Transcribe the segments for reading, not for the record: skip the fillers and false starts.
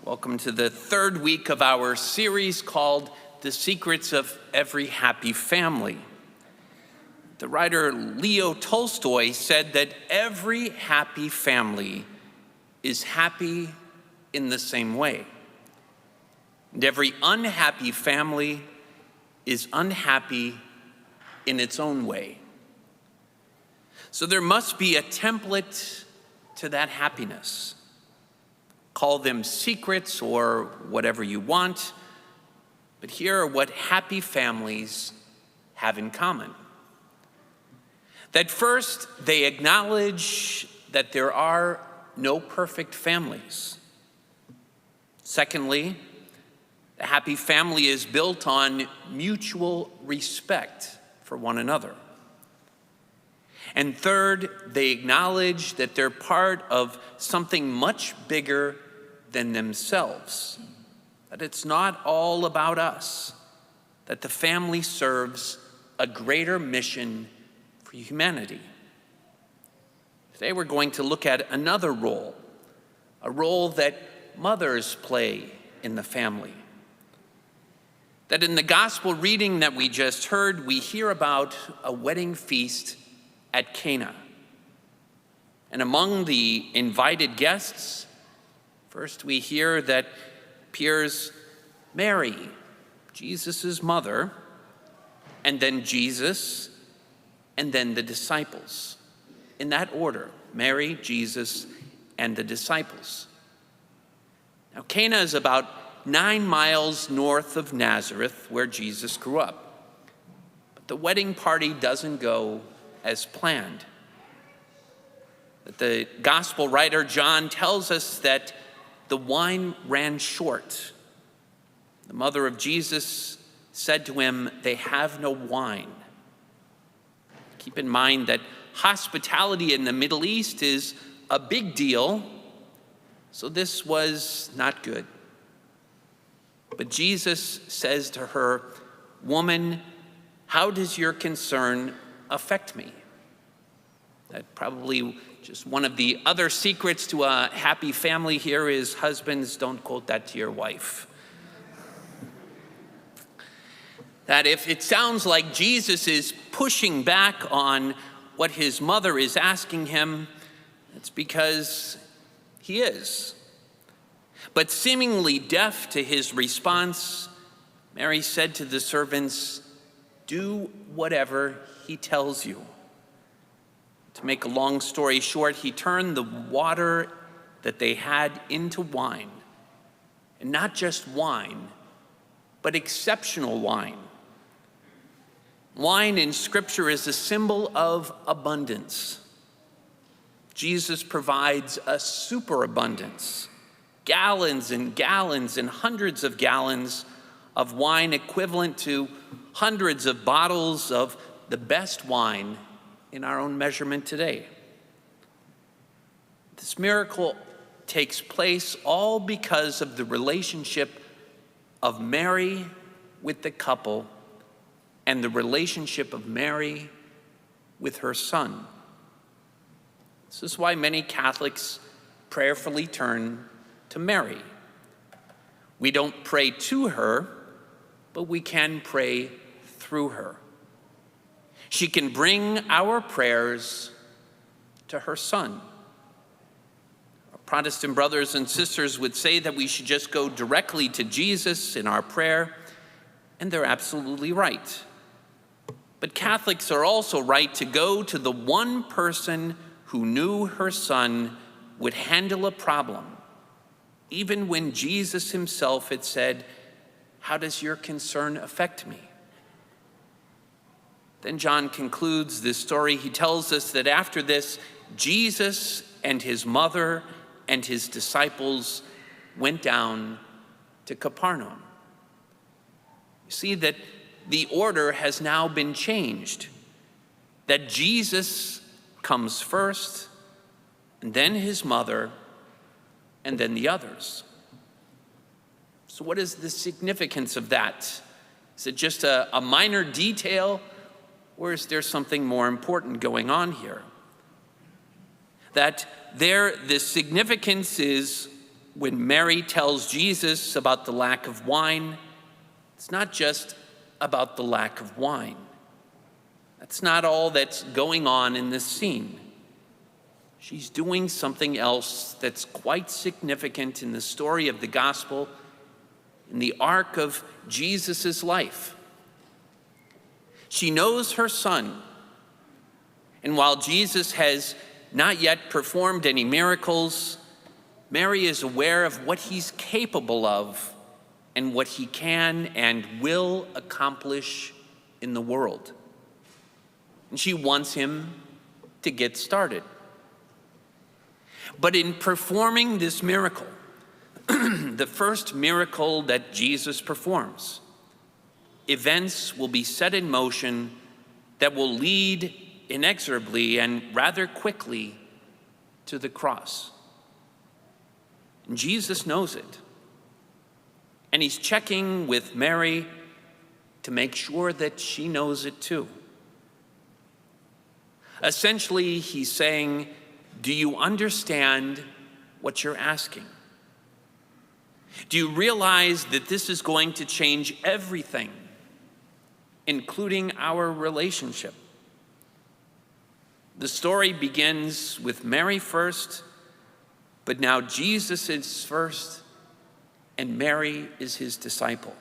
Welcome to the third week of our series called The Secrets of Every Happy Family. The writer Leo Tolstoy said that every happy family is happy in the same way. And every unhappy family is unhappy in its own way. So there must be a template to that happiness. Call them secrets or whatever you want, but here are what happy families have in common. That first, they acknowledge that there are no perfect families. Secondly, the happy family is built on mutual respect for one another. And third, they acknowledge that they're part of something much bigger than themselves, that it's not all about us, that the family serves a greater mission for humanity. Today we're going to look at another role, a role that mothers play in the family. That in the gospel reading that we just heard, we hear about a wedding feast at Cana. And among the invited guests, first we hear that appears Mary, Jesus' mother, and then Jesus, and then the disciples. In that order, Mary, Jesus, and the disciples. Now, Cana is about 9 miles north of Nazareth, where Jesus grew up. But the wedding party doesn't go as planned. That the gospel writer John tells us that the wine ran short. The mother of Jesus said to him, "They have no wine." Keep in mind that hospitality in the Middle East is a big deal, so this was not good. But Jesus says to her, "Woman, how does your concern affect me?" That probably just one of the other secrets to a happy family here is husbands, don't quote that to your wife. That if it sounds like Jesus is pushing back on what his mother is asking him, it's because he is. But seemingly deaf to his response, Mary said to the servants, "Do whatever he tells you." To make a long story short, he turned the water that they had into wine. And not just wine, but exceptional wine. Wine in Scripture is a symbol of abundance. Jesus provides a superabundance, gallons and gallons and hundreds of gallons of wine equivalent to hundreds of bottles of the best wine in our own measurement today. This miracle takes place all because of the relationship of Mary with the couple and the relationship of Mary with her son. This is why many Catholics prayerfully turn to Mary. We don't pray to her, but we can pray through her. She can bring our prayers to her son. Our Protestant brothers and sisters would say that we should just go directly to Jesus in our prayer, and they're absolutely right. But Catholics are also right to go to the one person who knew her son would handle a problem, even when Jesus himself had said, "How does your concern affect me?" Then John concludes this story. He tells us that after this, Jesus and his mother and his disciples went down to Capernaum. You see that the order has now been changed, that Jesus comes first, and then his mother, and then the others. So what is the significance of that? Is it just a minor detail? Or is there something more important going on here? That the significance is when Mary tells Jesus about the lack of wine, it's not just about the lack of wine. That's not all that's going on in this scene. She's doing something else that's quite significant in the story of the gospel, in the arc of Jesus' life. She knows her son, and while Jesus has not yet performed any miracles, Mary is aware of what he's capable of and what he can and will accomplish in the world. And she wants him to get started. But in performing this miracle, the first miracle that Jesus performs, events will be set in motion that will lead inexorably and rather quickly to the cross. And Jesus knows it. And he's checking with Mary to make sure that she knows it too. Essentially, he's saying, do you understand what you're asking? Do you realize that this is going to change everything, including our relationship? The story begins with Mary first, but now Jesus is first, and Mary is his disciple.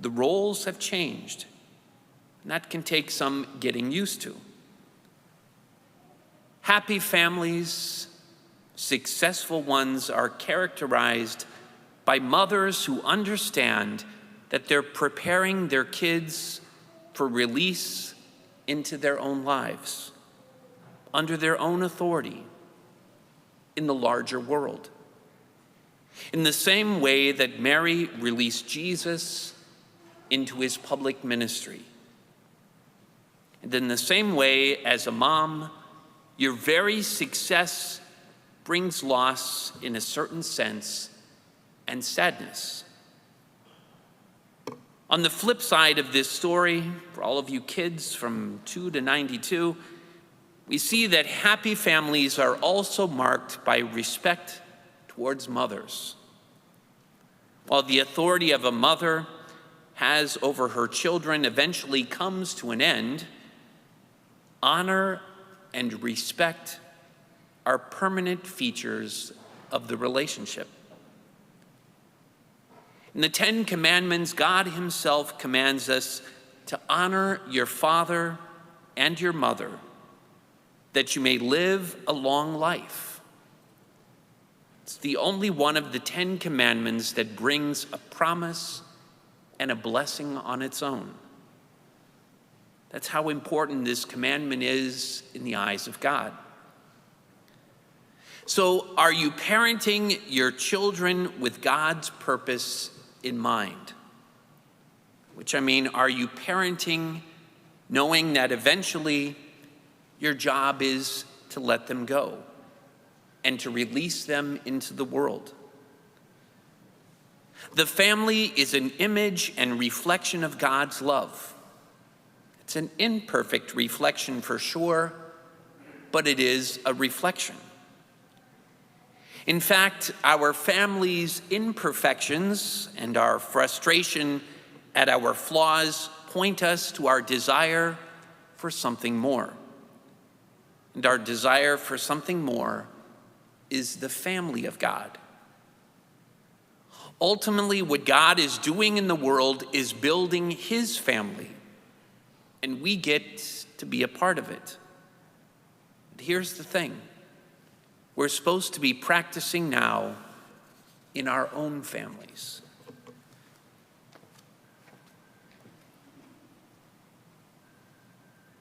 The roles have changed, and that can take some getting used to. Happy families, successful ones, are characterized by mothers who understand that they're preparing their kids for release into their own lives, under their own authority, in the larger world. In the same way that Mary released Jesus into his public ministry. And in the same way, as a mom, your very success brings loss in a certain sense and sadness. On the flip side of this story, for all of you kids from 2 to 92, we see that happy families are also marked by respect towards mothers. While the authority of a mother has over her children eventually comes to an end, honor and respect are permanent features of the relationship. In the 10 Commandments, God himself commands us to honor your father and your mother, that you may live a long life. It's the only one of the 10 Commandments that brings a promise and a blessing on its own. That's how important this commandment is in the eyes of God. So, are you parenting your children with God's purpose in mind? Which I mean, are you parenting knowing that eventually your job is to let them go and to release them into the world? The family is an image and reflection of God's love. It's an imperfect reflection for sure, but it is a reflection. In fact, our family's imperfections and our frustration at our flaws point us to our desire for something more. And our desire for something more is the family of God. Ultimately, what God is doing in the world is building his family, and we get to be a part of it. But here's the thing. We're supposed to be practicing now in our own families.